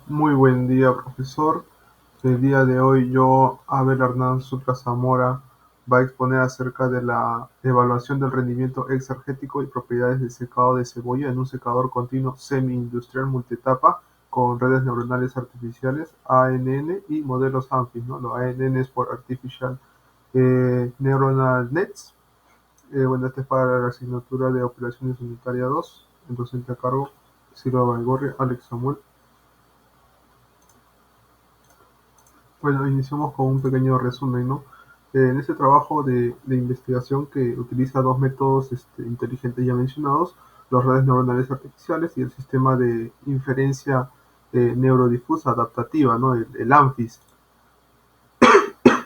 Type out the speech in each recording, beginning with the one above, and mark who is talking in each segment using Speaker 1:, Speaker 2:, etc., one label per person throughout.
Speaker 1: Muy buen día, profesor. El día de hoy Abel Hernán Sucre Zamora, va a exponer acerca de la evaluación del rendimiento exergético y propiedades de secado de cebolla en un secador continuo semi-industrial multietapa con redes neuronales artificiales, ANN, y modelos ANFIS, ¿no? Lo ANN es por Artificial Neuronal Nets. Bueno, este es para la asignatura de Operaciones Unitaria 2. El docente a cargo, Silva Baigorria, Alex Samuel. Bueno, iniciamos con un pequeño resumen, ¿no? En este trabajo de investigación que utiliza dos métodos inteligentes ya mencionados, las redes neuronales artificiales y el sistema de inferencia neurodifusa adaptativa, ¿no? El ANFIS,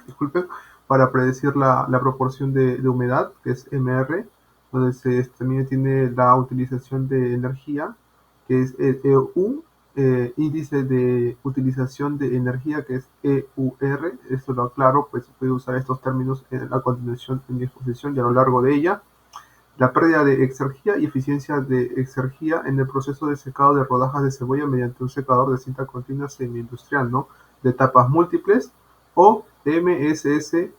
Speaker 1: disculpen, para predecir la proporción de humedad, que es MR, donde también tiene la utilización de energía, que es EU, índice de utilización de energía, que es EUR. Esto lo aclaro, pues puede usar estos términos a continuación en mi exposición y a lo largo de ella. La pérdida de exergía y eficiencia de exergía en el proceso de secado de rodajas de cebolla mediante un secador de cinta continua semi-industrial, ¿no? De etapas múltiples, o MSSICB.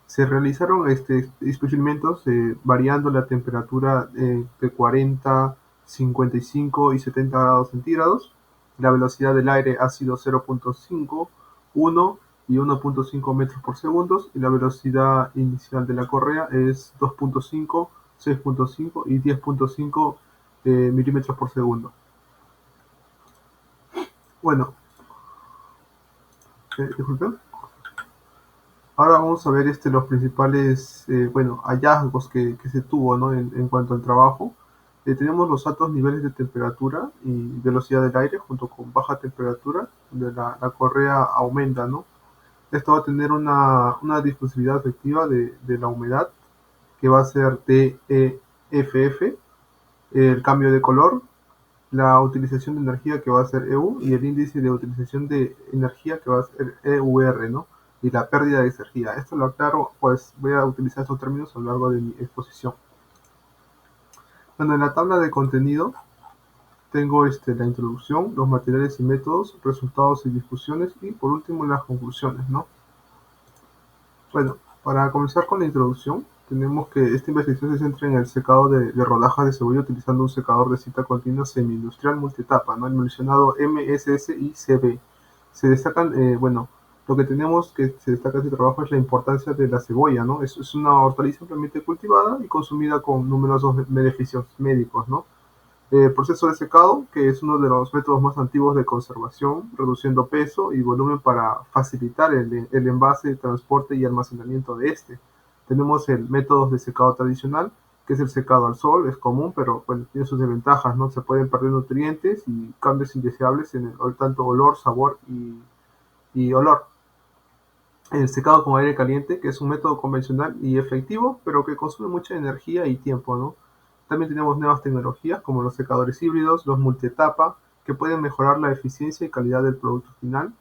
Speaker 1: Se realizaron experimentos variando la temperatura de 40, 55 y 70 grados centígrados. La velocidad del aire ha sido 0.5, 1 y 1.5 metros por segundo, y la velocidad inicial de la correa es 2.5, 6.5 y 10.5 milímetros por segundo. Bueno, disculpen. Ahora vamos a ver los principales hallazgos que se tuvo, ¿no? En cuanto al trabajo. Tenemos los altos niveles de temperatura y velocidad del aire junto con baja temperatura, donde la correa aumenta, ¿no? Esto va a tener una difusividad efectiva de la humedad, que va a ser TEFF, el cambio de color, la utilización de energía, que va a ser EU, y el índice de utilización de energía, que va a ser EUR, ¿no? Y la pérdida de energía. Esto lo aclaro, pues voy a utilizar estos términos a lo largo de mi exposición. Bueno, en la tabla de contenido tengo la introducción, los materiales y métodos, resultados y discusiones, y por último las conclusiones, ¿no? Bueno, para comenzar con la introducción, tenemos que esta investigación se centra en el secado de rodajas de cebolla utilizando un secador de cinta continua semi-industrial multietapa, ¿no? El mencionado MSSICB. Se destacan, lo que tenemos que se destaca de este trabajo es la importancia de la cebolla, ¿no? Es una hortaliza ampliamente cultivada y consumida con numerosos beneficios médicos, ¿no? Proceso de secado, que es uno de los métodos más antiguos de conservación, reduciendo peso y volumen para facilitar el envase, transporte y almacenamiento de este. Tenemos el método de secado tradicional, que es el secado al sol. Es común, pero bueno, tiene sus desventajas, ¿no? Se pueden perder nutrientes y cambios indeseables en tanto olor, sabor y olor. El secado con aire caliente, que es un método convencional y efectivo, pero que consume mucha energía y tiempo, ¿no? También tenemos nuevas tecnologías como los secadores híbridos, los multietapa, que pueden mejorar la eficiencia y calidad del producto final.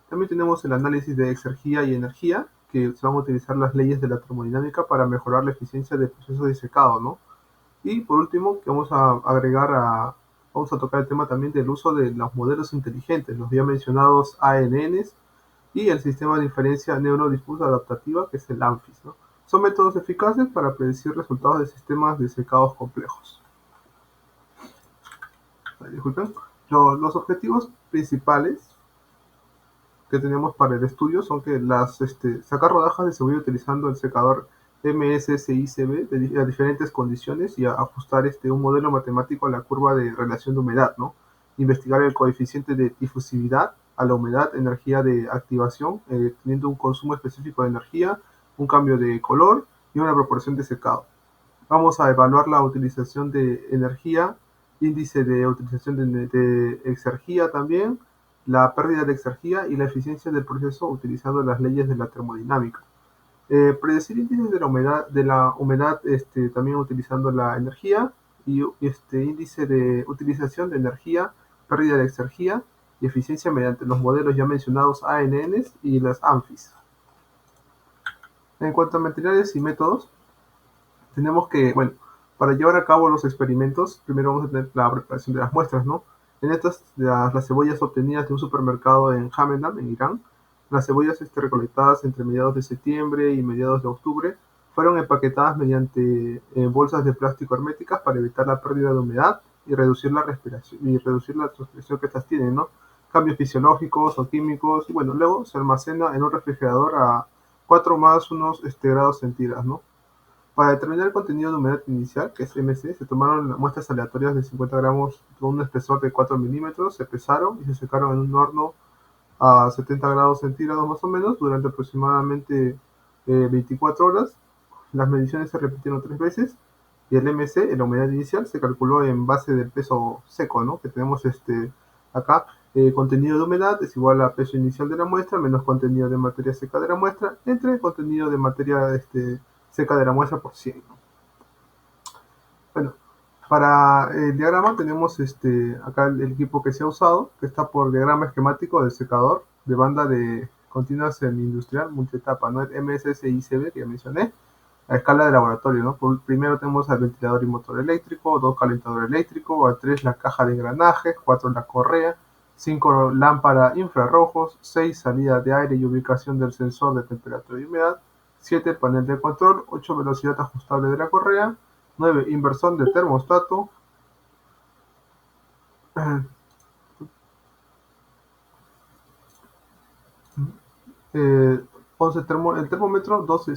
Speaker 1: También tenemos el análisis de exergía y energía, que se van a utilizar las leyes de la termodinámica para mejorar la eficiencia del proceso de secado, ¿no? Y por último, que vamos a tocar el tema también del uso de los modelos inteligentes, los ya mencionados ANNs, y el sistema de inferencia neurodifusa adaptativa, que es el ANFIS, ¿no? Son métodos eficaces para predecir resultados de sistemas de secados complejos. Disculpen. Los objetivos principales que tenemos para el estudio son que sacar rodajas de cebolla utilizando el secador MSSICB a diferentes condiciones y ajustar un modelo matemático a la curva de relación de humedad, ¿no? Investigar el coeficiente de difusividad a la humedad, energía de activación, teniendo un consumo específico de energía, un cambio de color y una proporción de secado. Vamos a evaluar la utilización de energía, índice de utilización de exergía también, la pérdida de exergía y la eficiencia del proceso utilizando las leyes de la termodinámica. Predecir índices de la humedad, también utilizando la energía, y índice de utilización de energía, pérdida de exergía y eficiencia mediante los modelos ya mencionados ANNs y las ANFIS. En cuanto a materiales y métodos, tenemos que, bueno, para llevar a cabo los experimentos, primero vamos a tener la preparación de las muestras, ¿no? En estas, las cebollas obtenidas de un supermercado en Hamedan, en Irán, las cebollas recolectadas entre mediados de septiembre y mediados de octubre, fueron empaquetadas mediante bolsas de plástico herméticas para evitar la pérdida de humedad y reducir la respiración y reducir la transpiración que estas tienen, ¿no? Cambios fisiológicos o químicos, y bueno, luego se almacena en un refrigerador a 4 más unos grados centígrados, ¿no? Para determinar el contenido de humedad inicial, que es MC, se tomaron muestras aleatorias de 50 gramos con un espesor de 4 milímetros, se pesaron y se secaron en un horno a 70 grados centígrados más o menos durante aproximadamente 24 horas. Las mediciones se repitieron 3 veces y el MC, la humedad inicial, se calculó en base del peso seco, ¿no? Que tenemos acá. Contenido de humedad es igual a peso inicial de la muestra menos contenido de materia seca de la muestra entre contenido de materia seca de la muestra por 100, ¿no? Bueno, para el diagrama tenemos acá el equipo que se ha usado, que está por diagrama esquemático del secador de banda de continua semi-industrial multietapa, ¿no? El MSSICB que ya mencioné, a escala de laboratorio, ¿no? Primero tenemos al ventilador y motor eléctrico, 2 calentador eléctrico, a 3 la caja de engranajes, 4 la correa, 5 lámpara infrarrojos, 6 salida de aire y ubicación del sensor de temperatura y humedad, 7 panel de control, 8 velocidad ajustable de la correa, 9 inversor de termostato, 11 el termómetro, 12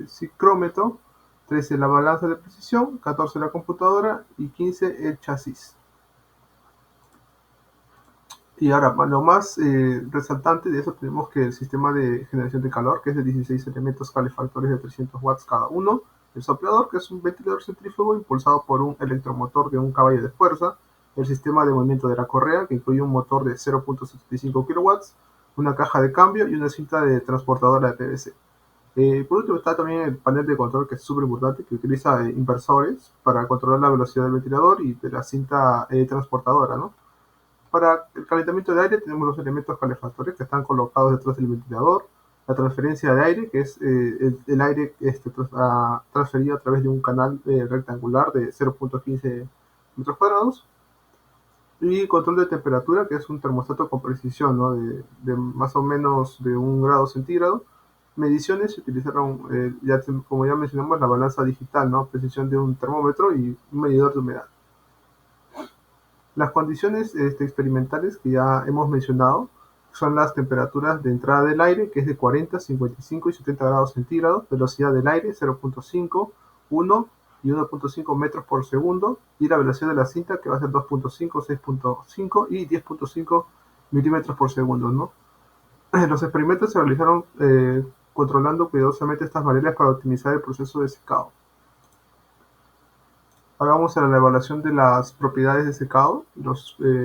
Speaker 1: psicrómetro, 13 la balanza de precisión, 14 la computadora y 15 el chasis. Y ahora, lo más resaltante de eso tenemos que el sistema de generación de calor, que es de 16 elementos calefactores de 300 watts cada uno, el soplador, que es un ventilador centrífugo impulsado por un electromotor de 1 caballo de fuerza, el sistema de movimiento de la correa, que incluye un motor de 0.75 kilowatts, una caja de cambio y una cinta de transportadora de PVC. Por último está también el panel de control, que es súper importante, que utiliza inversores para controlar la velocidad del ventilador y de la cinta transportadora, ¿no? Para el calentamiento de aire tenemos los elementos calefactores que están colocados detrás del ventilador, la transferencia de aire, que es el aire transferido a través de un canal rectangular de 0.15 metros cuadrados, y control de temperatura, que es un termostato con precisión, ¿no? de más o menos de 1 grado centígrado. Mediciones se utilizaron, como ya mencionamos, la balanza digital, ¿no? Precisión de un termómetro y un medidor de humedad. Las condiciones experimentales que ya hemos mencionado son las temperaturas de entrada del aire, que es de 40, 55 y 70 grados centígrados, velocidad del aire 0.5, 1 y 1.5 metros por segundo, y la velocidad de la cinta, que va a ser 2.5, 6.5 y 10.5 milímetros por segundo, ¿no? Los experimentos se realizaron controlando cuidadosamente estas variables para optimizar el proceso de secado. Ahora vamos a la evaluación de las propiedades de secado.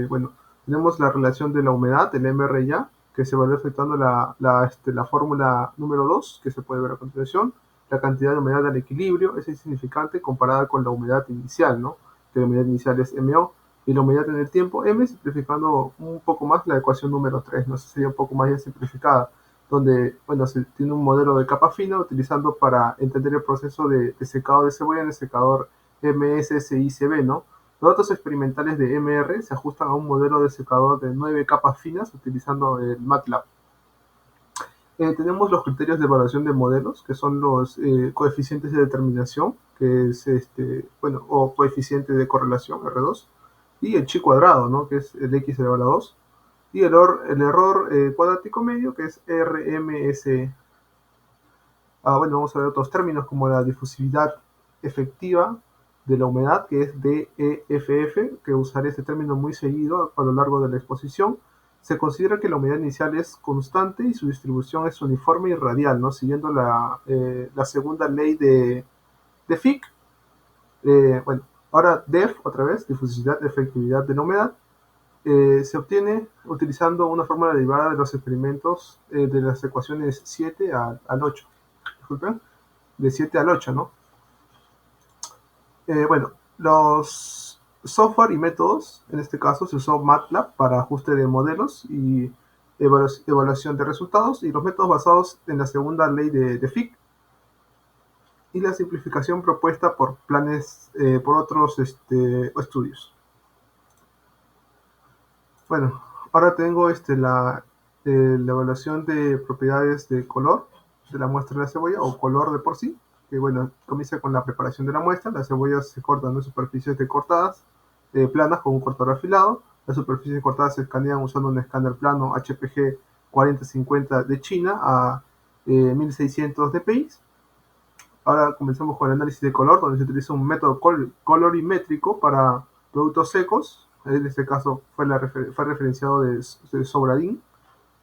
Speaker 1: Bueno, tenemos la relación de la humedad, el MRYA, que se va a ver afectando la fórmula número 2, que se puede ver a continuación. La cantidad de humedad al equilibrio es insignificante comparada con la humedad inicial, ¿no? Que la humedad inicial es MO, y la humedad en el tiempo M, simplificando un poco más la ecuación número 3, ¿no? Esa sería un poco más ya simplificada, donde, bueno, se tiene un modelo de capa fina utilizando para entender el proceso de secado de cebolla en el secador MSSICB, ¿no? Los datos experimentales de MR se ajustan a un modelo de secador de 9 capas finas utilizando el MATLAB. Tenemos los criterios de evaluación de modelos, que son los coeficientes de determinación, que es bueno, o coeficiente de correlación, R2, y el chi cuadrado, ¿no? Que es el x elevado a 2, y el error cuadrático medio, que es RMS. Bueno, vamos a ver otros términos como la difusividad efectiva de la humedad, que es DEFF, que usaré este término muy seguido a lo largo de la exposición. Se considera que la humedad inicial es constante y su distribución es uniforme y radial, ¿no? Siguiendo la segunda ley de Fick. Bueno, ahora DEF, otra vez, difusividad, efectividad de la humedad, se obtiene utilizando una fórmula derivada de los experimentos de las ecuaciones 7 al 8. Disculpen, de 7 al 8, ¿no? Bueno, los software y métodos, en este caso se usó MATLAB para ajuste de modelos y evaluación de resultados, y los métodos basados en la segunda ley de Fick, y la simplificación propuesta por planes, por otros estudios. Bueno, ahora tengo la evaluación de propiedades de color de la muestra de la cebolla o color de por sí, que bueno, comienza con la preparación de la muestra. Las cebollas se cortan en superficies de cortadas planas con un cortador afilado. Las superficies cortadas se escanean usando un escáner plano HPG 4050 de China a 1600 dpi. Ahora comenzamos con el análisis de color, donde se utiliza un método colorimétrico para productos secos. En este caso fue referenciado de Sobradín,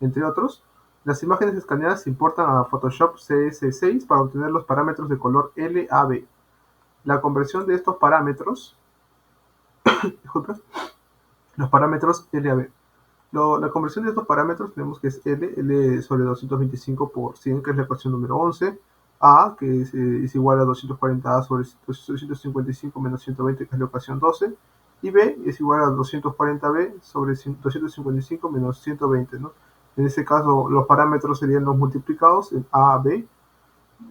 Speaker 1: entre otros. Las imágenes escaneadas se importan a Photoshop CS6 para obtener los parámetros de color LAB. La conversión de estos parámetros, disculpa, los parámetros LAB. La conversión de estos parámetros tenemos que es L sobre 225 por 100, que es la ecuación número 11, A, que es igual a 240A sobre 255 menos 120, que es la ecuación 12, y B es igual a 240B sobre 255 menos 120, ¿no? En este caso, los parámetros serían los multiplicados en A, B,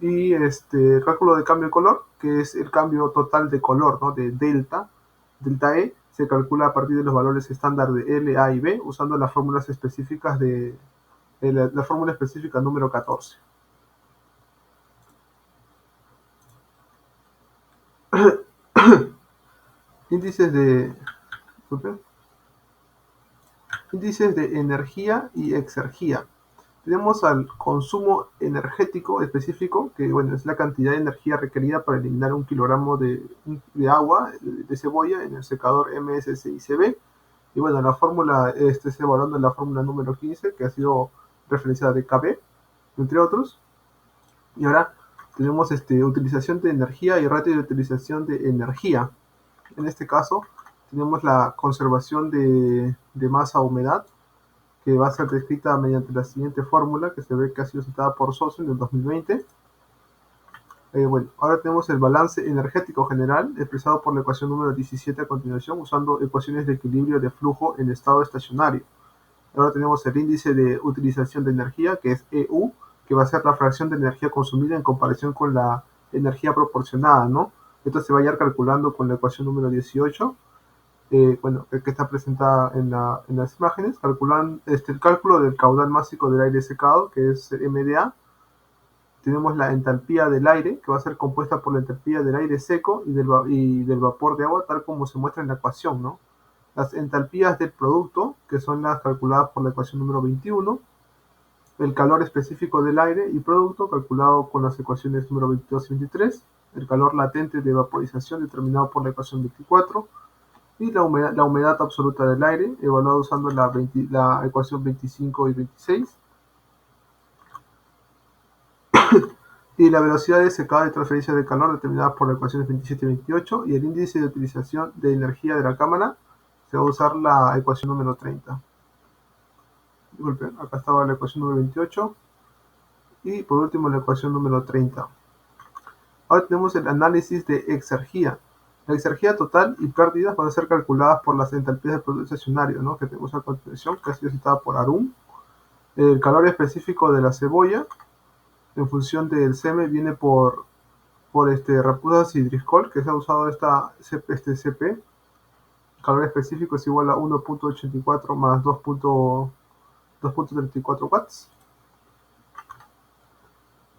Speaker 1: y el cálculo de cambio de color, que es el cambio total de color, ¿no? De delta E, se calcula a partir de los valores estándar de L, A y B, usando las fórmulas específicas la fórmula específica número 14. Índices de, índices de energía y exergía. Tenemos al consumo energético específico, que bueno, es la cantidad de energía requerida para eliminar un kilogramo de agua de cebolla en el secador MSCICB. Y bueno, la fórmula se evaluando en la fórmula número 15, que ha sido referenciada de KB, entre otros. Y ahora tenemos utilización de energía y ratio de utilización de energía. En este caso, tenemos la conservación de masa-humedad, que va a ser descrita mediante la siguiente fórmula, que se ve que ha sido citada por Soso en el 2020. Bueno, ahora tenemos el balance energético general, expresado por la ecuación número 17 a continuación, usando ecuaciones de equilibrio de flujo en estado estacionario. Ahora tenemos el índice de utilización de energía, que es EU, que va a ser la fracción de energía consumida en comparación con la energía proporcionada, ¿no? Esto se va a ir calculando con la ecuación número 18, bueno, que está presentada en las imágenes. Calculan el cálculo del caudal másico del aire secado, que es MDA. Tenemos la entalpía del aire, que va a ser compuesta por la entalpía del aire seco y del vapor de agua, tal como se muestra en la ecuación, ¿no? Las entalpías del producto, que son las calculadas por la ecuación número 21, el calor específico del aire y producto, calculado con las ecuaciones número 22 y 23, el calor latente de vaporización, determinado por la ecuación 24, y la humedad absoluta del aire, evaluado usando la ecuación 25 y 26, y la velocidad de secado y transferencia de calor, determinada por las ecuaciones 27 y 28, y el índice de utilización de energía de la cámara, se va a usar la ecuación número 30. Disculpen, acá estaba la ecuación número 28, y por último la ecuación número 30. Ahora tenemos el análisis de exergía. La exergía total y pérdidas van a ser calculadas por las entalpías del producto estacionario, ¿no? Que tenemos a continuación, que ha sido citada por Arum. El calor específico de la cebolla, en función del CM, viene por Rapuzas y Driscoll, que se ha usado este CP. El calor específico es igual a 1.84 más 2.34 watts.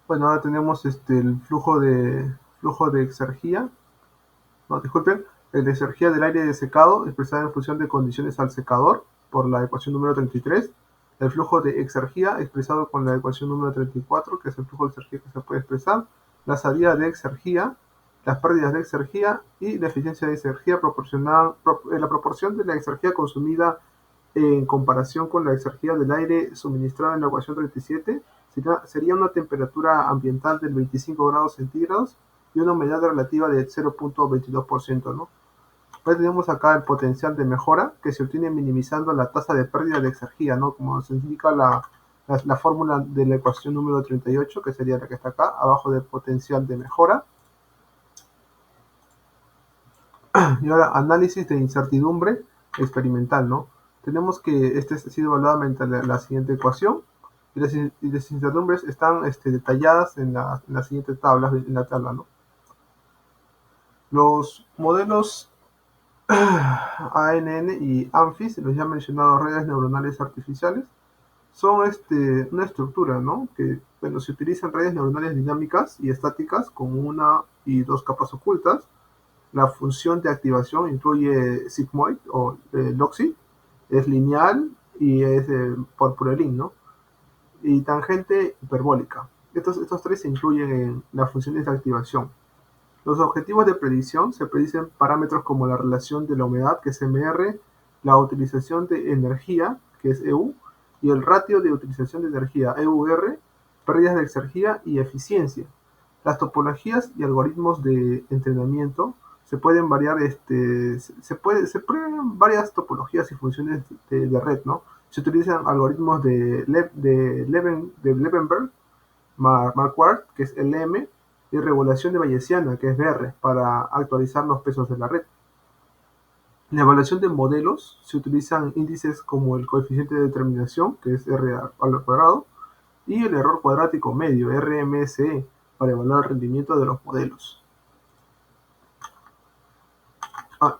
Speaker 1: Bueno, ahora tenemos el flujo de exergía. No, disculpen, el de exergía del aire de secado, expresada en función de condiciones al secador, por la ecuación número 33. El flujo de exergía, expresado con la ecuación número 34, que es el flujo de exergía que se puede expresar. La salida de exergía, las pérdidas de exergía y la eficiencia de exergía proporcional, la proporción de la exergía consumida en comparación con la exergía del aire suministrado en la ecuación 37, sería una temperatura ambiental de 25 grados centígrados y una humedad relativa de 0.22%, ¿no? Pues tenemos acá el potencial de mejora, que se obtiene minimizando la tasa de pérdida de exergía, ¿no? Como nos indica la fórmula de la ecuación número 38, que sería la que está acá, abajo del potencial de mejora. Y ahora, análisis de incertidumbre experimental, ¿no? Tenemos que ha sido evaluado mediante la siguiente ecuación, y las incertidumbres están detalladas en la siguiente tabla, ¿no? Los modelos ANN y ANFIS, los ya mencionados redes neuronales artificiales, son una estructura, ¿no? Que bueno, se utilizan redes neuronales dinámicas y estáticas con una y dos capas ocultas. La función de activación incluye sigmoid o loxi, es lineal y es por Purelin, ¿no? Y tangente hiperbólica. Estos tres se incluyen en las funciones de activación. Los objetivos de predicción se predicen parámetros como la relación de la humedad, que es MR, la utilización de energía, que es EU, y el ratio de utilización de energía, EUR, pérdidas de exergía y eficiencia. Las topologías y algoritmos de entrenamiento se pueden variar, se prueban varias topologías y funciones de red, ¿no? Se utilizan algoritmos de Levenberg, Marquardt, que es LM, y regulación de Bayesiana, que es BR, para actualizar los pesos de la red. En la evaluación de modelos se utilizan índices como el coeficiente de determinación, que es R al cuadrado, y el error cuadrático medio, RMSE, para evaluar el rendimiento de los modelos.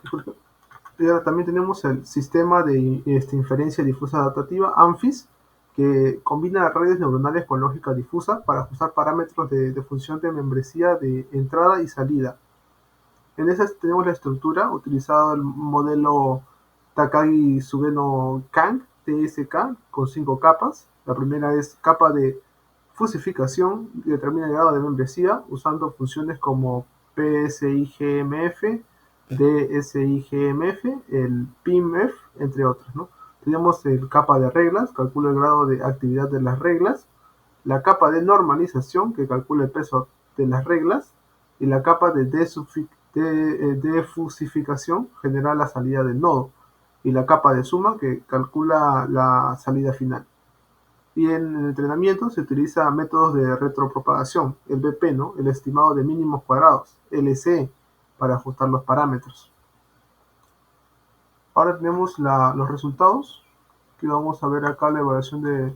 Speaker 1: Disculpe. Y ahora también tenemos el sistema de inferencia difusa adaptativa, ANFIS, que combina redes neuronales con lógica difusa para ajustar parámetros de función de membresía de entrada y salida. En esas tenemos la estructura, utilizado el modelo Takagi Sugeno Kang, TSK, con 5 capas. La primera es capa de fusificación, que determina el grado de membresía usando funciones como PSIGMF, DSIGMF, el PIMF, entre otras, ¿no? Tenemos el capa de reglas, calcula el grado de actividad de las reglas, la capa de normalización, que calcula el peso de las reglas, y la capa de defusificación genera la salida del nodo, y la capa de suma, que calcula la salida final. Y en el entrenamiento se utiliza métodos de retropropagación, el BP, ¿no? El estimado de mínimos cuadrados, LCE, para ajustar los parámetros. Ahora tenemos los resultados, que vamos a ver acá la evaluación de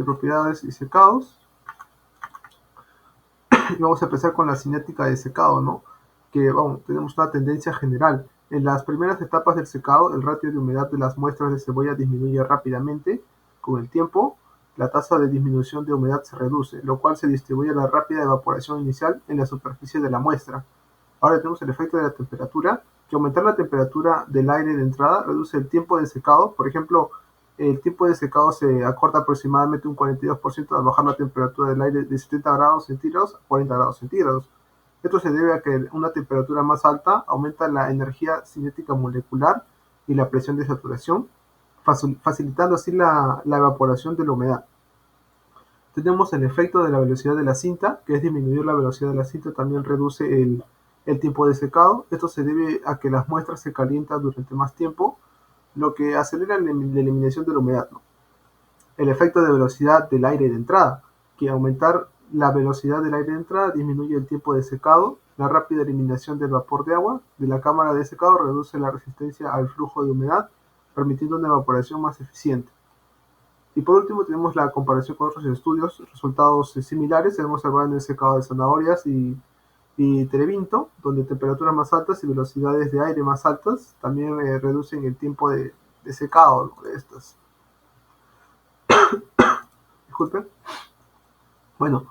Speaker 1: propiedades y secados. Y vamos a empezar con la cinética de secado, ¿no? Que tenemos una tendencia general. En las primeras etapas del secado, el ratio de humedad de las muestras de cebolla disminuye rápidamente con el tiempo. La tasa de disminución de humedad se reduce, lo cual se distribuye a la rápida evaporación inicial en la superficie de la muestra. Ahora tenemos el efecto de la temperatura, que aumentar la temperatura del aire de entrada reduce el tiempo de secado. Por ejemplo, el tiempo de secado se acorta aproximadamente un 42% al bajar la temperatura del aire de 70 grados centígrados a 40 grados centígrados. Esto se debe a que una temperatura más alta aumenta la energía cinética molecular y la presión de saturación, facilitando así la evaporación de la humedad. Tenemos el efecto de la velocidad de la cinta, que es disminuir la velocidad de la cinta, también reduce el tiempo de secado. Esto se debe a que las muestras se calientan durante más tiempo, lo que acelera la eliminación de la humedad, ¿no? El efecto de velocidad del aire de entrada, que aumentar la velocidad del aire de entrada disminuye el tiempo de secado. La rápida eliminación del vapor de agua de la cámara de secado reduce la resistencia al flujo de humedad, permitiendo una evaporación más eficiente. Y por último tenemos la comparación con otros estudios, resultados similares. Hemos observado en el secado de zanahorias y terebinto, donde temperaturas más altas y velocidades de aire más altas también reducen el tiempo de secado, ¿no?, de estas. Disculpen. Bueno,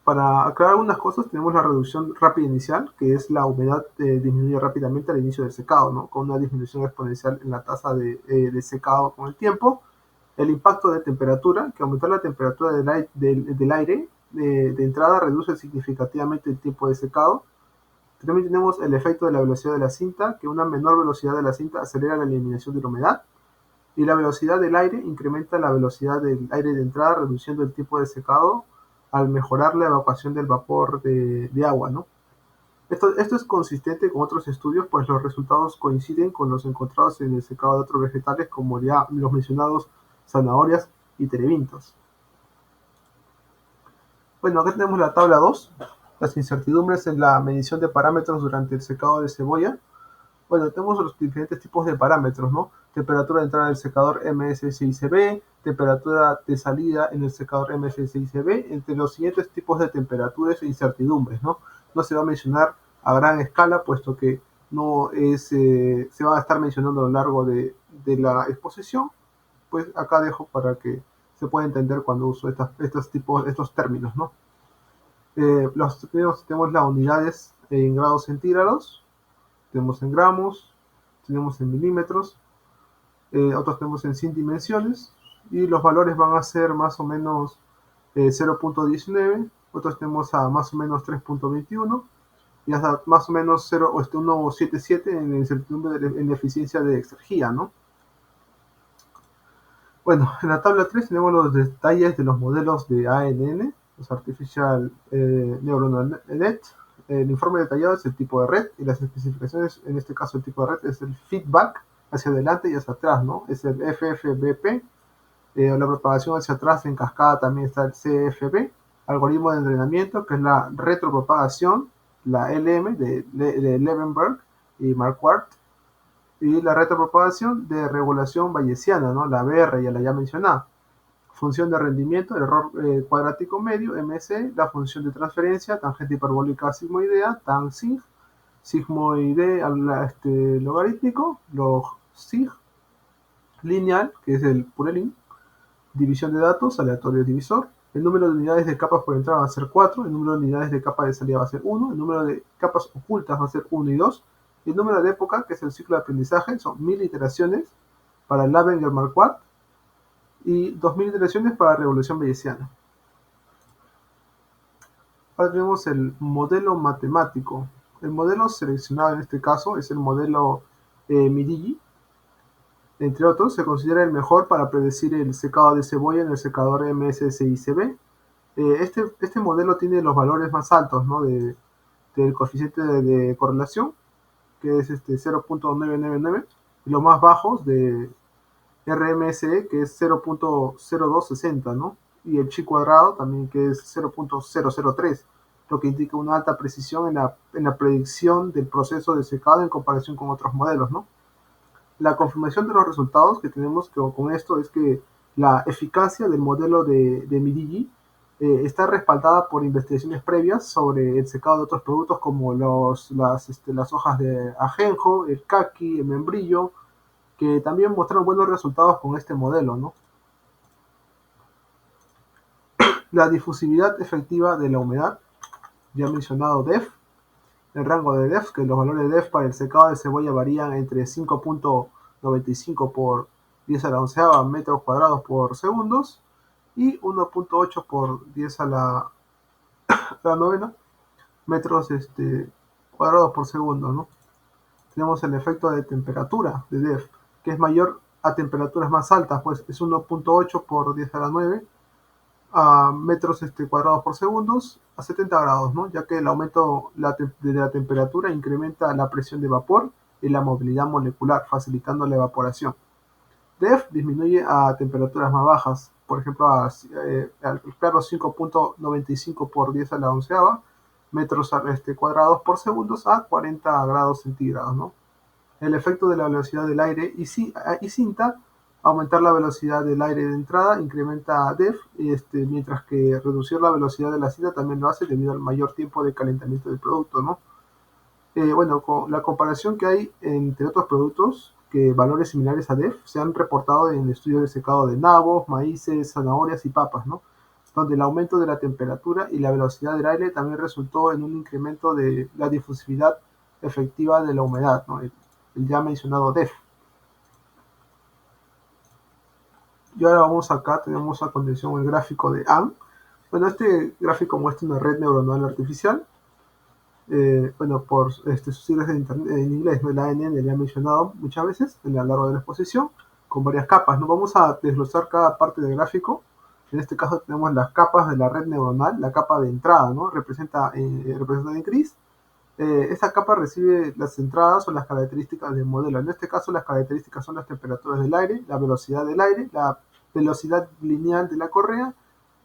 Speaker 1: para aclarar algunas cosas, tenemos la reducción rápida inicial, que es la humedad disminuye rápidamente al inicio del secado, ¿no?, con una disminución exponencial en la tasa de secado con el tiempo. El impacto de temperatura, que aumentar la temperatura del aire de entrada reduce significativamente el tiempo de secado. También tenemos el efecto de la velocidad de la cinta, que una menor velocidad de la cinta acelera la eliminación de la humedad. Y la velocidad del aire incrementa la velocidad del aire de entrada, reduciendo el tiempo de secado al mejorar la evacuación del vapor de agua, ¿no? Esto es consistente con otros estudios, pues los resultados coinciden con los encontrados en el secado de otros vegetales, como ya los mencionados zanahorias y terebintos. Bueno, acá tenemos la tabla 2, las incertidumbres en la medición de parámetros durante el secado de cebolla. Bueno, tenemos los diferentes tipos de parámetros, ¿no? Temperatura de entrada del secador MSSICB, temperatura de salida en el secador MSSICB, entre los siguientes tipos de temperaturas e incertidumbres, ¿no? No se va a mencionar a gran escala, puesto que no es, se va a estar mencionando a lo largo de la exposición, pues acá dejo para que se pueda entender cuando uso estos términos, ¿no? Los primeros tenemos las unidades en grados centígrados, tenemos en gramos, tenemos en milímetros, otros tenemos en 100 dimensiones, y los valores van a ser más o menos 0.19, otros tenemos a más o menos 3.21 y hasta más o menos 1.77 en incertidumbre en la eficiencia de exergía, ¿no? Bueno, en la tabla 3 tenemos los detalles de los modelos de ANN, los Artificial Neuronal Net. El informe detallado es el tipo de red y las especificaciones, en este caso el tipo de red es el feedback hacia adelante y hacia atrás, ¿no? Es el FFBP, la propagación hacia atrás en cascada también está el CFB, algoritmo de entrenamiento que es la retropropagación, la LM de Levenberg y Marquardt, y la retropropagación de regulación bayesiana, ¿no? La BR, ya mencionada. Función de rendimiento, el error cuadrático medio, MC, la función de transferencia, tangente hiperbólica sigmoidea, tan sig, sigmoide logarítmico, log sig, lineal, que es el purelin, división de datos, aleatorio divisor, el número de unidades de capas por entrada va a ser 4, el número de unidades de capa de salida va a ser 1, el número de capas ocultas va a ser 1 y 2, y el número de época, que es el ciclo de aprendizaje, son 1000 iteraciones para el Lavenger-Marquardt y 2000 iteraciones para la revolución bayesiana. Ahora tenemos el modelo matemático. El modelo seleccionado en este caso es el modelo Midigi. Entre otros, se considera el mejor para predecir el secado de cebolla en el secador MSSICB. Este modelo tiene los valores más altos, ¿no? del coeficiente de correlación, que es 0.999, y los más bajos de RMSE, que es 0.0260, ¿no? Y el chi cuadrado también, que es 0.003, lo que indica una alta precisión en la predicción del proceso de secado en comparación con otros modelos, ¿no? La confirmación de los resultados que tenemos con esto es que la eficacia del modelo de Midigi está respaldada por investigaciones previas sobre el secado de otros productos como las hojas de ajenjo, el caqui, el membrillo, que también mostraron buenos resultados con este modelo, ¿no? La difusividad efectiva de la humedad, ya mencionado DEF, el rango de DEF, que los valores de DEF para el secado de cebolla varían entre 5.95 por 10 a la onceava metros cuadrados por segundos y 1.8 por 10 a la novena metros cuadrados por segundo, ¿no? Tenemos el efecto de temperatura de DEF, que es mayor a temperaturas más altas, pues es 1.8 por 10 a la 9 a metros cuadrados por segundos a 70 grados, ¿no? Ya que el aumento de la temperatura incrementa la presión de vapor y la movilidad molecular, facilitando la evaporación. DEF disminuye a temperaturas más bajas, por ejemplo, al claro 5.95 por 10 a la onceava metros cuadrados por segundos a 40 grados centígrados, ¿no? El efecto de la velocidad del aire y cinta, aumentar la velocidad del aire de entrada incrementa DEF, mientras que reducir la velocidad de la cinta también lo hace debido al mayor tiempo de calentamiento del producto, ¿no? Bueno, con la comparación que hay entre otros productos, que valores similares a DEF se han reportado en estudios de secado de nabos, maíces, zanahorias y papas, ¿no? Donde el aumento de la temperatura y la velocidad del aire también resultó en un incremento de la difusividad efectiva de la humedad, ¿no? El ya mencionado DEF. Y ahora vamos acá, tenemos a continuación el gráfico de ANN. Bueno, este gráfico muestra una red neuronal artificial. Bueno, por sus siglas en inglés, ¿no? La ANN ya he mencionado muchas veces a lo largo de la exposición, con varias capas, ¿no? Vamos a desglosar cada parte del gráfico. En este caso tenemos las capas de la red neuronal, la capa de entrada, ¿no? Representada en gris. Esta capa recibe las entradas o las características del modelo. En este caso las características son las temperaturas del aire, la velocidad del aire, la velocidad lineal de la correa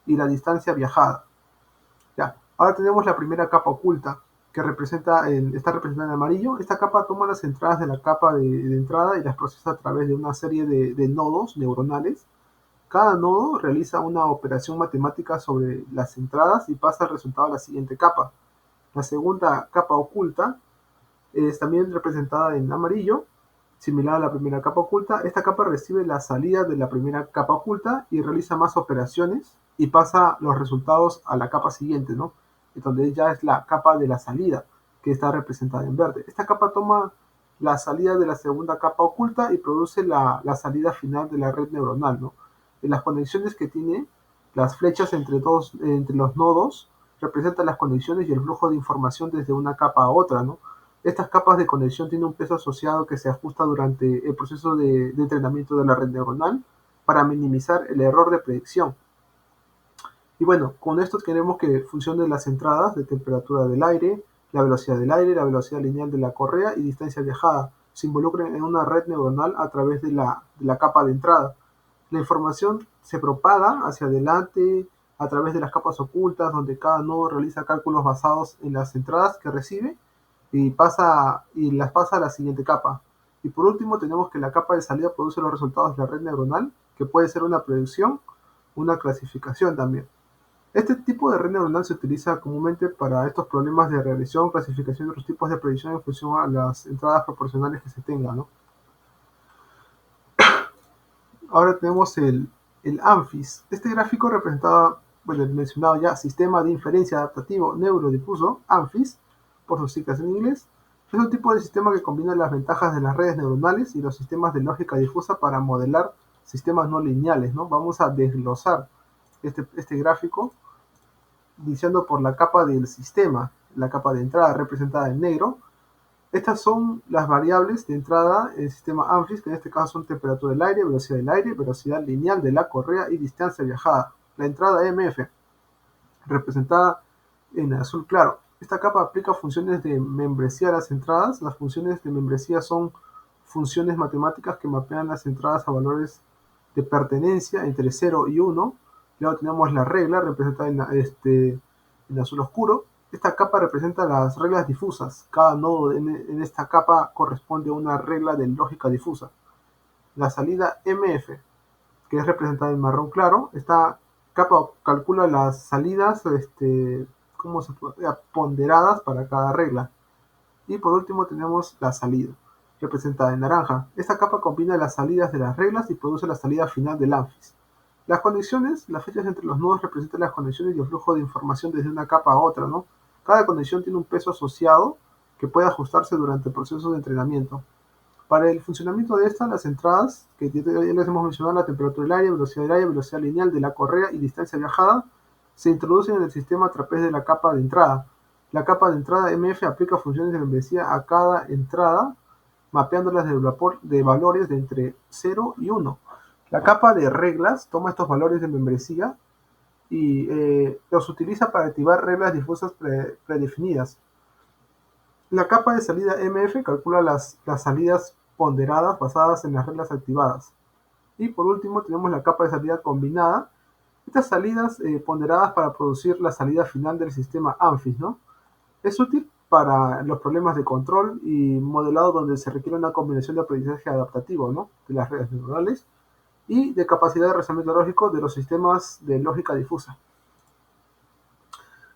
Speaker 1: y la distancia viajada. Ya. Ahora tenemos la primera capa oculta, que está representada en amarillo. Esta capa toma las entradas de la capa de entrada y las procesa a través de una serie de nodos neuronales. Cada nodo realiza una operación matemática sobre las entradas y pasa el resultado a la siguiente capa. La segunda capa oculta es también representada en amarillo, similar a la primera capa oculta. Esta capa recibe la salida de la primera capa oculta y realiza más operaciones y pasa los resultados a la capa siguiente, ¿no? Donde ya es la capa de la salida, que está representada en verde. Esta capa toma la salida de la segunda capa oculta y produce la salida final de la red neuronal, ¿no? En las conexiones que tiene, las flechas entre los nodos representan las conexiones y el flujo de información desde una capa a otra, ¿no? Estas capas de conexión tienen un peso asociado que se ajusta durante el proceso de entrenamiento de la red neuronal para minimizar el error de predicción. Y bueno, con esto queremos que funcionen las entradas de temperatura del aire, la velocidad lineal de la correa y distancia viajada. Se involucren en una red neuronal a través de la capa de entrada. La información se propaga hacia adelante a través de las capas ocultas, donde cada nodo realiza cálculos basados en las entradas que recibe y las pasa a la siguiente capa. Y por último tenemos que la capa de salida produce los resultados de la red neuronal, que puede ser una predicción, una clasificación también. Este tipo de red neuronal se utiliza comúnmente para estos problemas de regresión, clasificación y otros tipos de predicción en función a las entradas proporcionales que se tengan, ¿no? Ahora tenemos el ANFIS. Este gráfico representaba, bueno, el mencionado ya, Sistema de Inferencia Adaptativo Neurodifuso, ANFIS, por sus siglas en inglés. Es un tipo de sistema que combina las ventajas de las redes neuronales y los sistemas de lógica difusa para modelar sistemas no lineales, ¿no? Vamos a desglosar este gráfico iniciando por la capa del sistema, la capa de entrada representada en negro. Estas son las variables de entrada en el sistema ANFIS, que en este caso son temperatura del aire, velocidad lineal de la correa y distancia viajada. La entrada MF, representada en azul claro. Esta capa aplica funciones de membresía a las entradas. Las funciones de membresía son funciones matemáticas que mapean las entradas a valores de pertenencia entre 0 y 1. Luego tenemos la regla representada en azul oscuro. Esta capa representa las reglas difusas. Cada nodo en esta capa corresponde a una regla de lógica difusa. La salida MF, que es representada en marrón claro, esta capa calcula las salidas ponderadas para cada regla. Y por último tenemos la salida, representada en naranja. Esta capa combina las salidas de las reglas y produce la salida final del ANFIS. Las conexiones, las flechas entre los nodos representan las conexiones y el flujo de información desde una capa a otra, ¿no? Cada conexión tiene un peso asociado que puede ajustarse durante el proceso de entrenamiento. Para el funcionamiento de estas, las entradas, que ya les hemos mencionado, la temperatura del aire, velocidad lineal de la correa y distancia viajada, se introducen en el sistema a través de la capa de entrada. La capa de entrada MF aplica funciones de membresía a cada entrada, mapeándolas de valores de entre 0 y 1. La capa de reglas toma estos valores de membresía y los utiliza para activar reglas difusas predefinidas. La capa de salida MF calcula las salidas ponderadas basadas en las reglas activadas. Y por último tenemos la capa de salida combinada. Estas salidas ponderadas para producir la salida final del sistema ANFIS, ¿no? Es útil para los problemas de control y modelado donde se requiere una combinación de aprendizaje adaptativo, ¿no? De las redes neuronales y de capacidad de razonamiento lógico de los sistemas de lógica difusa.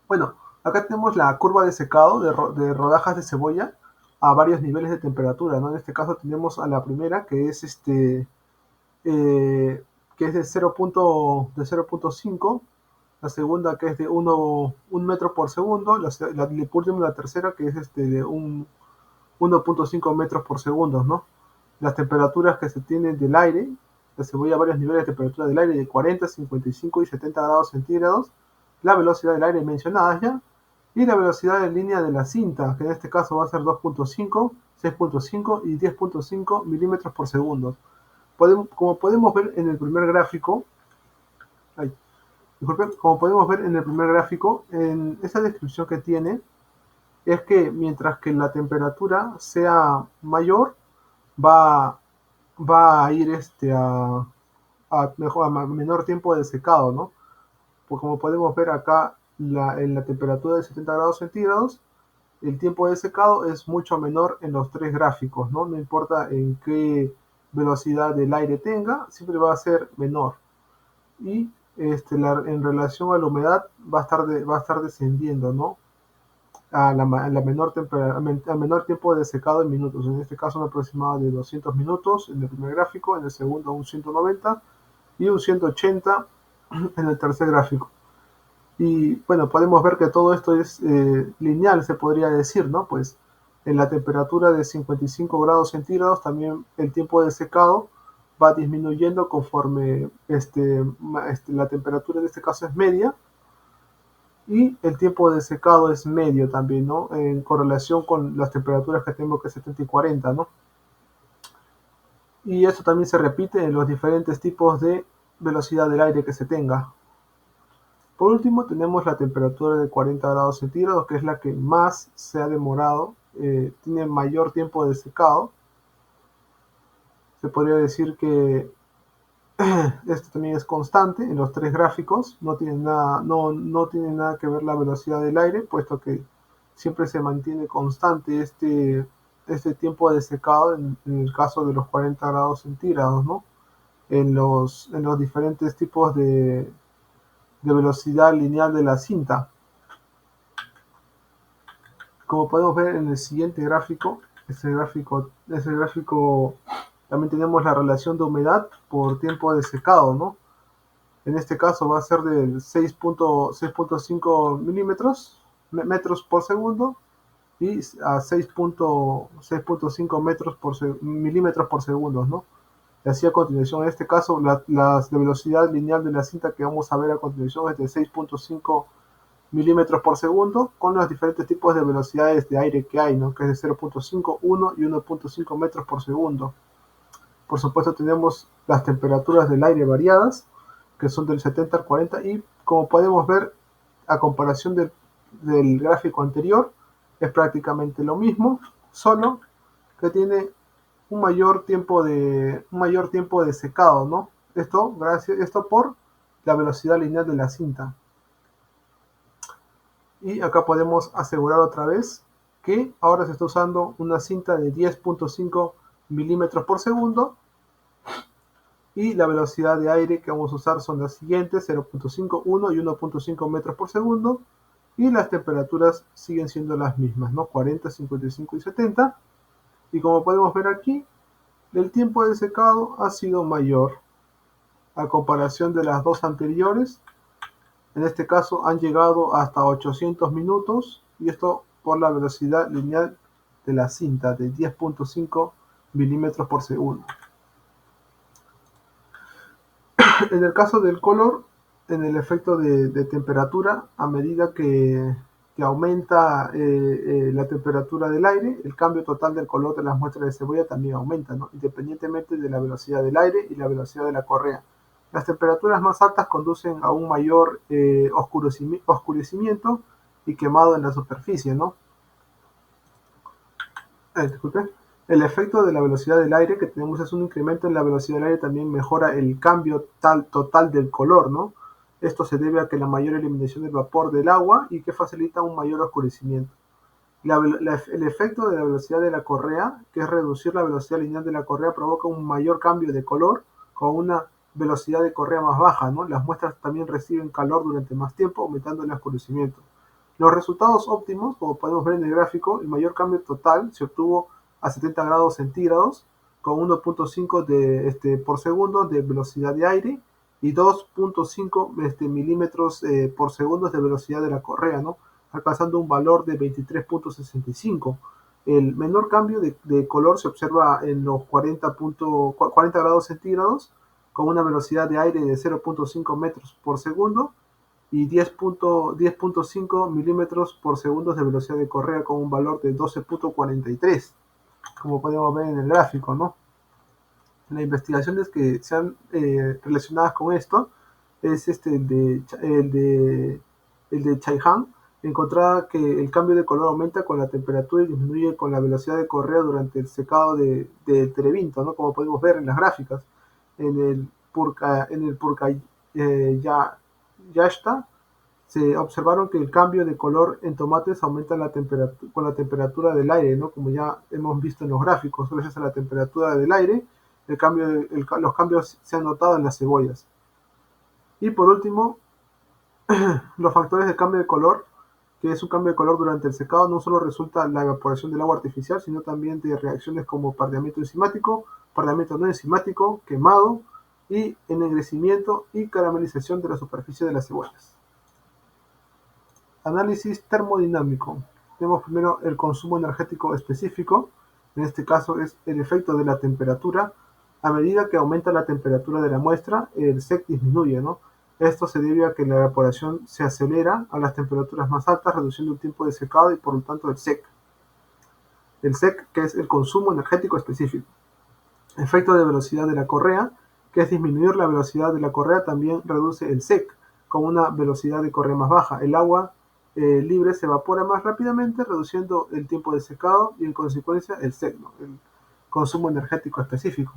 Speaker 1: Bueno, acá tenemos la curva de secado de rodajas de cebolla a varios niveles de temperatura, ¿no? En este caso tenemos a la primera que es que es de 0.5, la segunda que es de 1 metro por segundo, por último la tercera que es de 1.5 metros por segundo, ¿no? Las temperaturas que se tienen del aire, la cebolla a varios niveles de temperatura del aire de 40, 55 y 70 grados centígrados, la velocidad del aire mencionada ya, y la velocidad en línea de la cinta, que en este caso va a ser 2.5, 6.5 y 10.5 milímetros por segundo. Como podemos ver en el primer gráfico, en esa descripción que tiene, es que mientras que la temperatura sea mayor, va, va a ir a menor tiempo de secado, ¿no? Pues como podemos ver acá, en la temperatura de 70 grados centígrados, el tiempo de secado es mucho menor en los tres gráficos, ¿no? No importa en qué velocidad del aire tenga, siempre va a ser menor. Y en relación a la humedad va a estar descendiendo, ¿no? al menor tiempo de secado en minutos. En este caso un aproximado de 200 minutos en el primer gráfico, en el segundo un 190 y un 180 en el tercer gráfico. Y bueno, podemos ver que todo esto es lineal, se podría decir, ¿no? Pues en la temperatura de 55 grados centígrados también el tiempo de secado va disminuyendo conforme la temperatura en este caso es media y el tiempo de secado es medio también, ¿no? En correlación con las temperaturas que tengo, que es 70 y 40, ¿no? Y esto también se repite en los diferentes tipos de velocidad del aire que se tenga. Por último, tenemos la temperatura de 40 grados centígrados, que es la que más se ha demorado, tiene mayor tiempo de secado. Se podría decir que esto también es constante en los tres gráficos, no tiene nada que ver la velocidad del aire, puesto que siempre se mantiene constante este tiempo de secado en el caso de los 40 grados centígrados, ¿no? En los diferentes tipos de velocidad lineal de la cinta. Como podemos ver en el siguiente gráfico, ese gráfico también tenemos la relación de humedad por tiempo de secado, ¿no? En este caso va a ser del 6.5 metros por segundo y a 6.5 milímetros por segundo, ¿no? Y así a continuación, en este caso, la velocidad lineal de la cinta que vamos a ver a continuación es de 6.5 milímetros por segundo con los diferentes tipos de velocidades de aire que hay, ¿no? Que es de 0.5, 1 y 1.5 metros por segundo. Por supuesto tenemos las temperaturas del aire variadas, que son del 70 al 40 y como podemos ver a comparación del gráfico anterior es prácticamente lo mismo, solo que tiene un mayor tiempo de secado, ¿no? Esto por la velocidad lineal de la cinta. Y acá podemos asegurar otra vez que ahora se está usando una cinta de 10.5 milímetros por segundo y la velocidad de aire que vamos a usar son las siguientes: 0.5, 1 y 1.5 metros por segundo, y las temperaturas siguen siendo las mismas, ¿no? 40, 55 y 70. Y como podemos ver aquí, el tiempo de secado ha sido mayor a comparación de las dos anteriores. En este caso han llegado hasta 800 minutos y esto por la velocidad lineal de la cinta de 10.5 milímetros por segundo. En el caso del color, en el efecto de temperatura, a medida que aumenta la temperatura del aire, el cambio total del color de las muestras de cebolla también aumenta, ¿no? Independientemente de la velocidad del aire y la velocidad de la correa. Las temperaturas más altas conducen a un mayor oscurecimiento y quemado en la superficie, ¿no? Disculpe. El efecto de la velocidad del aire que tenemos es un incremento en la velocidad del aire, también mejora el cambio total del color, ¿no? Esto se debe a que la mayor eliminación del vapor del agua y que facilita un mayor oscurecimiento. El efecto de la velocidad de la correa, que es reducir la velocidad lineal de la correa, provoca un mayor cambio de color con una velocidad de correa más baja, ¿no? Las muestras también reciben calor durante más tiempo, aumentando el oscurecimiento. Los resultados óptimos, como podemos ver en el gráfico, el mayor cambio total se obtuvo a 70 grados centígrados con 1.5 por segundo de velocidad de aire y 2.5 milímetros por segundo de velocidad de la correa, ¿no? Alcanzando un valor de 23.65. El menor cambio de color se observa en los 40 grados centígrados con una velocidad de aire de 0.5 metros por segundo y 10.5 milímetros por segundo de velocidad de correa con un valor de 12.43, como podemos ver en el gráfico, ¿no? Las investigaciones que se han relacionadas con esto es el de Chaihan. Encontraba que el cambio de color aumenta con la temperatura y disminuye con la velocidad de correa durante el secado de Terebinto, ¿no? Como podemos ver en las gráficas. En el Yashta se observaron que el cambio de color en tomates aumenta con la temperatura del aire, ¿no? Como ya hemos visto en los gráficos, gracias a la temperatura del aire, los cambios se han notado en las cebollas. Y por último, los factores de cambio de color que es un cambio de color durante el secado, no solo resulta la evaporación del agua artificial, sino también de reacciones como pardeamiento enzimático, pardeamiento no enzimático, quemado y ennegrecimiento y caramelización de la superficie de las cebollas. Análisis termodinámico. Tenemos primero el consumo energético específico, en este caso es el efecto de la temperatura. A medida que aumenta la temperatura de la muestra, el sec disminuye, ¿no? Esto se debe a que la evaporación se acelera a las temperaturas más altas, reduciendo el tiempo de secado y por lo tanto el sec. El sec, que es el consumo energético específico. Efecto de velocidad de la correa, que es disminuir la velocidad de la correa, también reduce el sec, con una velocidad de correa más baja. El agua libre se evapora más rápidamente, reduciendo el tiempo de secado y en consecuencia el sec, ¿no? El consumo energético específico.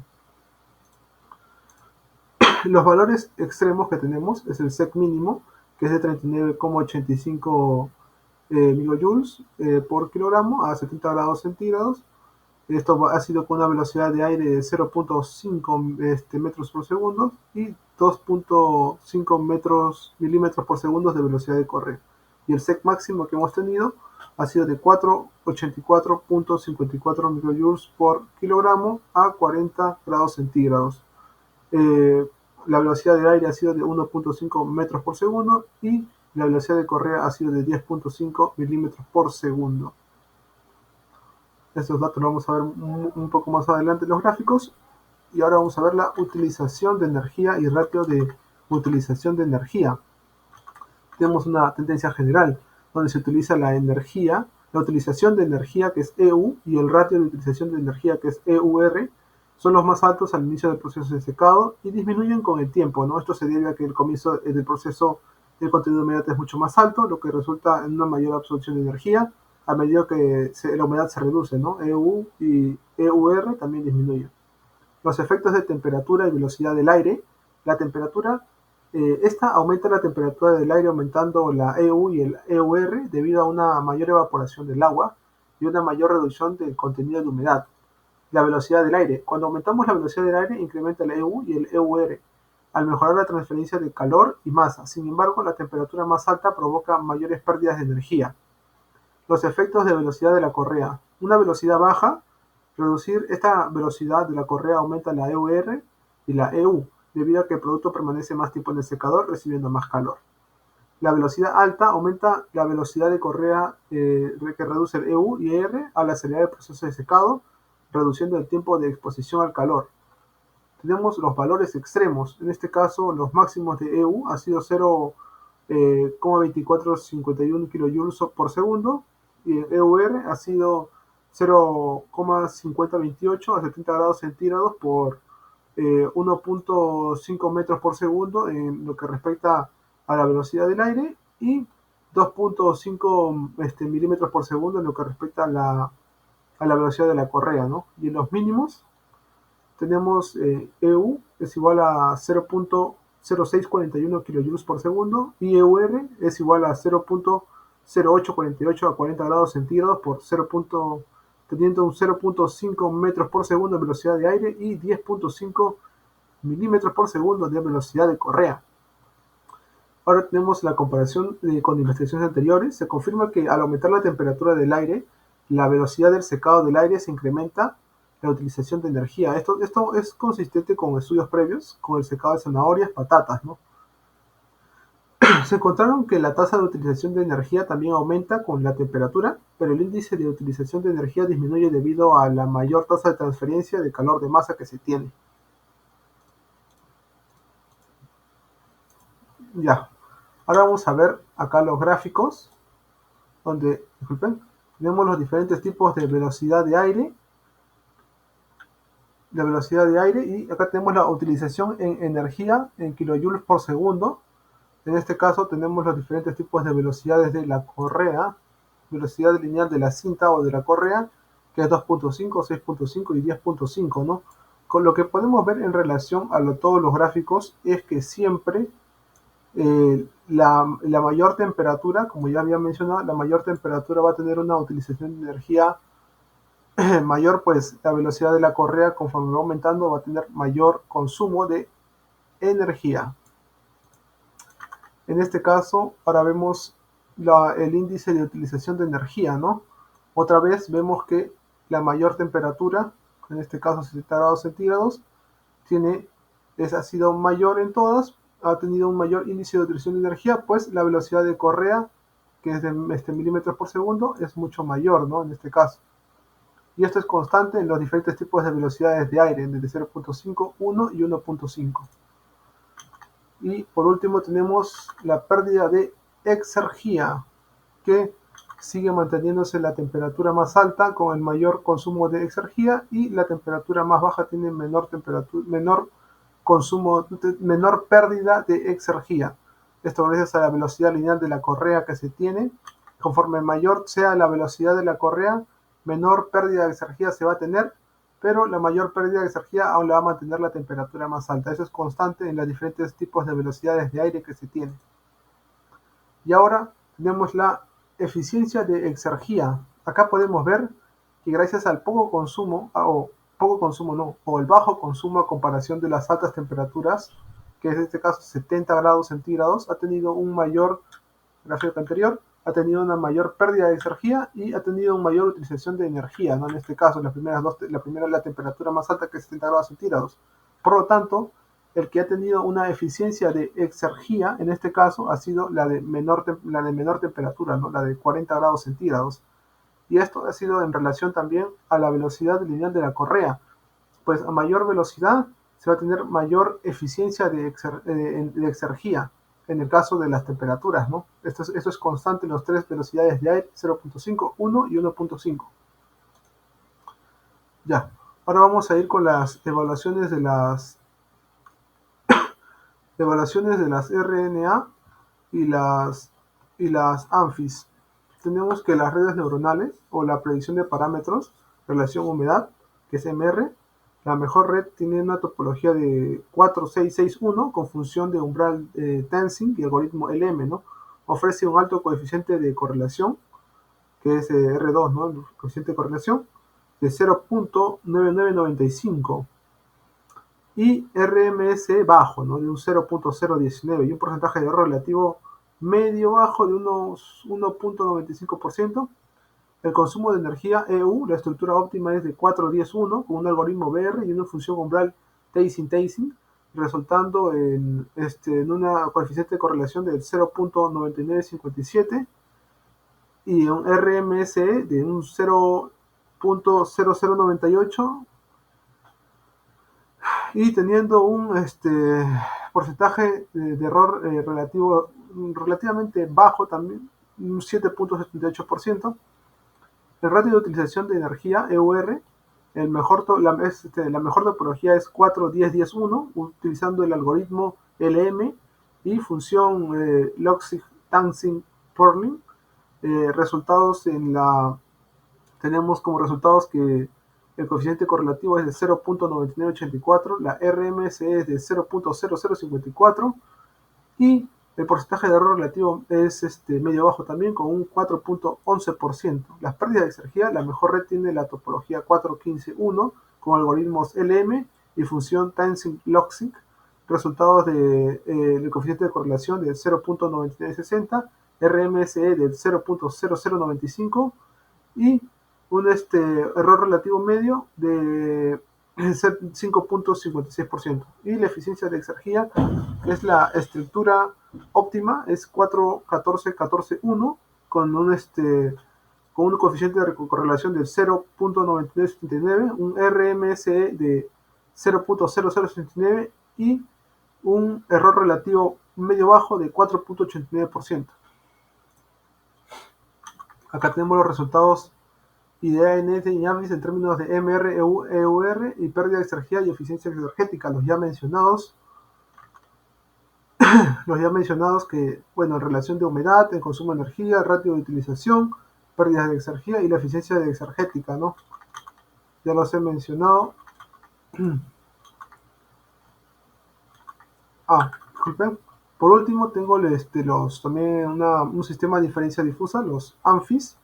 Speaker 1: Los valores extremos que tenemos es el sec mínimo, que es de 39,85 microjoules por kilogramo a 70 grados centígrados. Esto ha sido con una velocidad de aire de 0.5 metros por segundo y 2.5 milímetros por segundo de velocidad de correa. Y el sec máximo que hemos tenido ha sido de 484.54 microjoules por kilogramo a 40 grados centígrados. La velocidad del aire ha sido de 1.5 metros por segundo y la velocidad de correa ha sido de 10.5 milímetros por segundo. Estos datos los vamos a ver un poco más adelante en los gráficos. Y ahora vamos a ver la utilización de energía y ratio de utilización de energía. Tenemos una tendencia general donde se utiliza la energía, la utilización de energía, que es EU, y el ratio de utilización de energía, que es EUR, son los más altos al inicio del proceso de secado y disminuyen con el tiempo, ¿no? Esto se debe a que el comienzo del proceso el contenido de humedad es mucho más alto, lo que resulta en una mayor absorción de energía a medida que la humedad se reduce, ¿no? EU y EUR también disminuyen. Los efectos de temperatura y velocidad del aire. La temperatura, esta aumenta la temperatura del aire aumentando la EU y el EUR debido a una mayor evaporación del agua y una mayor reducción del contenido de humedad. La velocidad del aire. Cuando aumentamos la velocidad del aire, incrementa el EU y el EUR, al mejorar la transferencia de calor y masa. Sin embargo, la temperatura más alta provoca mayores pérdidas de energía. Los efectos de velocidad de la correa. Una velocidad baja, reducir esta velocidad de la correa aumenta la EUR y la EU, debido a que el producto permanece más tiempo en el secador, recibiendo más calor. La velocidad alta aumenta la velocidad de correa que reduce el EU y ER al acelerar el proceso de secado, reduciendo el tiempo de exposición al calor. Tenemos los valores extremos. En este caso, los máximos de EU ha sido 0,2451 kilojoules por segundo y el EUR ha sido 0,5028 a 70 grados centígrados por 1.5 metros por segundo en lo que respecta a la velocidad del aire y 2.5 milímetros por segundo en lo que respecta a la velocidad de la correa, ¿no? Y en los mínimos tenemos EU es igual a 0.0641 kilojoules por segundo y EUR es igual a 0.0848 a 40 grados centígrados por 0. Teniendo un 0.5 metros por segundo de velocidad de aire y 10.5 milímetros por segundo de velocidad de correa. Ahora tenemos la comparación con investigaciones anteriores. Se confirma que al aumentar la temperatura del aire, la velocidad del secado del aire se incrementa la utilización de energía. Esto es consistente con estudios previos, con el secado de zanahorias, patatas, ¿no? Se encontraron que la tasa de utilización de energía también aumenta con la temperatura, pero el índice de utilización de energía disminuye debido a la mayor tasa de transferencia de calor de masa que se tiene. Ya, ahora vamos a ver acá los gráficos, donde, disculpen, tenemos los diferentes tipos de velocidad de aire, y acá tenemos la utilización en energía en kilojoules por segundo. En este caso tenemos los diferentes tipos de velocidades de la correa, velocidad lineal de la cinta o de la correa, que es 2.5, 6.5 y 10.5, ¿no? Con lo que podemos ver en relación a todos los gráficos es que siempre la mayor temperatura, como ya había mencionado, la mayor temperatura va a tener una utilización de energía mayor, pues la velocidad de la correa conforme va aumentando va a tener mayor consumo de energía. En este caso, ahora vemos el índice de utilización de energía, ¿no? Otra vez vemos que la mayor temperatura, en este caso 70 grados centígrados, ha sido mayor en todas, ha tenido un mayor índice de utilización de energía, pues la velocidad de correa, que es de milímetros por segundo, es mucho mayor, ¿no? En este caso. Y esto es constante en los diferentes tipos de velocidades de aire, desde 0.5, 1 y 1.5. Y por último tenemos la pérdida de exergía, que sigue manteniéndose la temperatura más alta con el mayor consumo de exergía, y la temperatura más baja tiene menor consumo, menor pérdida de exergía. Esto gracias a la velocidad lineal de la correa que se tiene. Conforme mayor sea la velocidad de la correa, menor pérdida de exergía se va a tener, pero la mayor pérdida de exergía aún le va a mantener la temperatura más alta. Eso es constante en los diferentes tipos de velocidades de aire que se tienen. Y ahora tenemos la eficiencia de exergía. Acá podemos ver que gracias al poco consumo, o el bajo consumo a comparación de las altas temperaturas, que es en este caso 70 grados centígrados, ha tenido un mayor, gráfico anterior, ha tenido una mayor pérdida de exergía y ha tenido una mayor utilización de energía, ¿no? En este caso, la temperatura más alta, que es 70 grados centígrados. Por lo tanto, el que ha tenido una eficiencia de exergía, en este caso, ha sido la de menor temperatura, ¿no? La de 40 grados centígrados. Y esto ha sido en relación también a la velocidad lineal de la correa, pues a mayor velocidad se va a tener mayor eficiencia de exergía en el caso de las temperaturas, ¿no? Esto es constante en las tres velocidades de aire: 0.5, 1 y 1.5. Ya, ahora vamos a ir con las evaluaciones de las RNA y las ANFIS. Tenemos que las redes neuronales, o la predicción de parámetros, relación humedad, que es MR, la mejor red tiene una topología de 4661 con función de umbral tensing y algoritmo LM, ¿no? Ofrece un alto coeficiente de correlación, que es R2, ¿no? El coeficiente de correlación de 0.9995, y RMS bajo, ¿no? De un 0.019, y un porcentaje de error relativo medio bajo de unos 1.95%. El consumo de energía EU, la estructura óptima es de 4.10.1 con un algoritmo BR y una función umbral Tasing, resultando en una coeficiente de correlación del 0.9957 y un RMSE de un 0.0098, y teniendo un porcentaje de error relativamente bajo también, un 7.78%. El ratio de utilización de energía, EUR, la mejor topología es 4.10.10.1, utilizando el algoritmo LM y función Loxig-Tangent-Purling. Tenemos como resultados que el coeficiente correlativo es de 0.9984, la RMS es de 0.0054 y el porcentaje de error relativo es medio bajo también, con un 4.11%. Las pérdidas de exergía, la mejor red tiene la topología 4.15.1 con algoritmos LM y función Tangent-Loxig, resultados del coeficiente de correlación de 0.9960, RMSE del 0.0095 y un error relativo medio de 5.56%. Y la eficiencia de exergía, que es la estructura óptima, es 4.14.14.1 con un coeficiente de correlación del 0.9979, un RMSE de 0.0069 y un error relativo medio bajo de 4.89%. Acá tenemos los resultados y de ANS y ANFIS en términos de MR, EUR y pérdida de exergía y eficiencia energética, los ya mencionados, que, bueno, en relación de humedad, el consumo de energía, el ratio de utilización, pérdidas de exergía y la eficiencia energética, ¿no? Ya los he mencionado. Disculpen. Por último, tengo también un sistema de diferencia difusa, los ANFIS.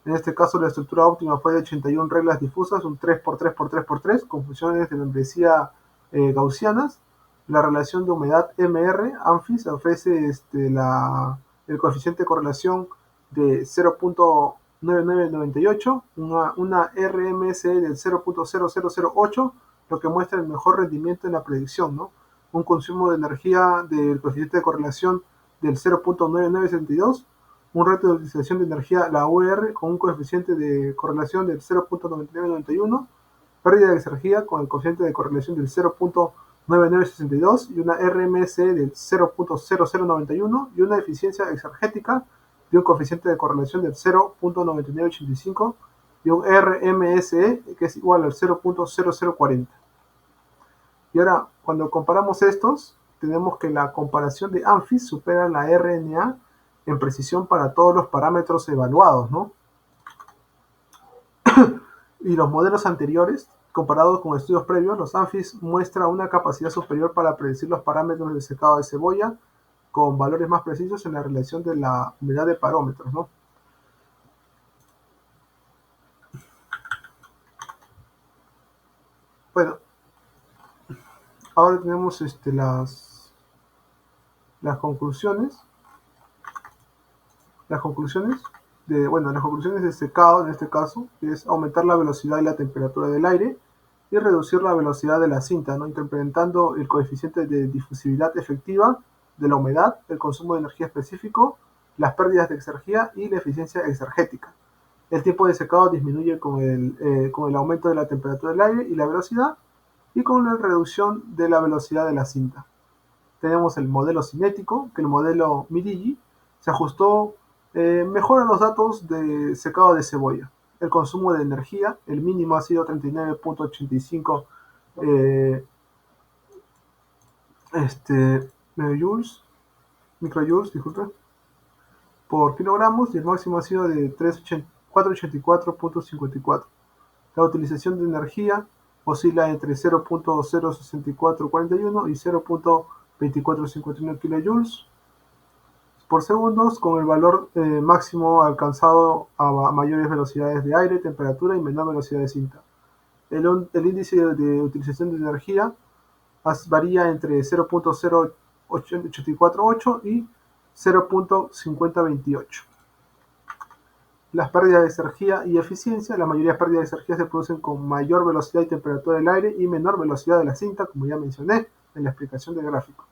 Speaker 1: En este caso, la estructura óptima fue de 81 reglas difusas, un 3x3x3x3, con funciones de membresía gaussianas. La relación de humedad MR, ANFIS, ofrece el coeficiente de correlación de 0.9998, una RMSE del 0.0008, lo que muestra el mejor rendimiento en la predicción, ¿no? Un consumo de energía del coeficiente de correlación del 0.9972, un ratio de utilización de energía, la UR, con un coeficiente de correlación del 0.9991, pérdida de energía con el coeficiente de correlación del 0.9962 y una RMSE del 0.0091 y una eficiencia exergética de un coeficiente de correlación del 0.9985 y un RMSE que es igual al 0.0040. Y ahora, cuando comparamos estos, tenemos que la comparación de ANFIS supera la RNA en precisión para todos los parámetros evaluados, ¿no? Y los modelos anteriores, comparados con estudios previos, los ANFIS muestra una capacidad superior para predecir los parámetros de secado de cebolla con valores más precisos en la relación de la humedad de parámetros, ¿no? Bueno, ahora tenemos las conclusiones. Las conclusiones las conclusiones de secado en este caso es aumentar la velocidad y la temperatura del aire y reducir la velocidad de la cinta, ¿no? Incrementando el coeficiente de difusividad efectiva de la humedad, el consumo de energía específico, las pérdidas de exergía y la eficiencia exergética. El tiempo de secado disminuye con el aumento de la temperatura del aire y la velocidad y con la reducción de la velocidad de la cinta. Tenemos el modelo cinético, que el modelo Midigi se ajustó mejor a los datos de secado de cebolla. El consumo de energía, el mínimo ha sido 39.85 joules, microjoules, disculpe, por kilogramos y el máximo ha sido de 484.54. La utilización de energía oscila entre 0.06441 y 0.2451 kilojoules por segundos, con el valor máximo alcanzado a mayores velocidades de aire, temperatura y menor velocidad de cinta. El índice de utilización de energía varía entre 0.0848 y 0.5028. Las pérdidas de energía y eficiencia, la mayoría de pérdidas de energía se producen con mayor velocidad y temperatura del aire y menor velocidad de la cinta, como ya mencioné en la explicación del gráfico.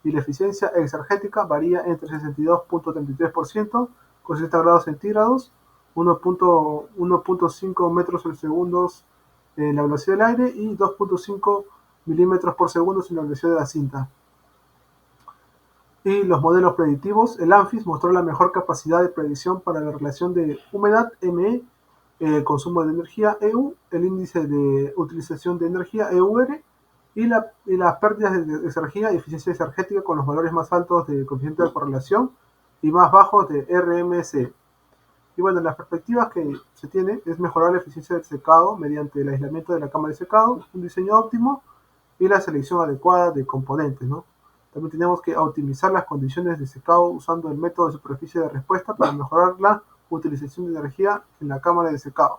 Speaker 1: Y la eficiencia exergética varía entre 62.33% con 60 grados centígrados, 1.5 metros por segundo en la velocidad del aire y 2.5 milímetros por segundo en la velocidad de la cinta. Y los modelos predictivos, el ANFIS mostró la mejor capacidad de predicción para la relación de humedad ME, el consumo de energía EU, el índice de utilización de energía EUR y las pérdidas de energía y eficiencia energética con los valores más altos de coeficiente de correlación y más bajos de RMSE. Y bueno, las perspectivas que se tiene es mejorar la eficiencia del secado mediante el aislamiento de la cámara de secado, un diseño óptimo y la selección adecuada de componentes, ¿no? También tenemos que optimizar las condiciones de secado usando el método de superficie de respuesta para mejorar la utilización de energía en la cámara de secado.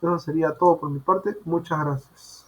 Speaker 1: Eso sería todo por mi parte. Muchas gracias.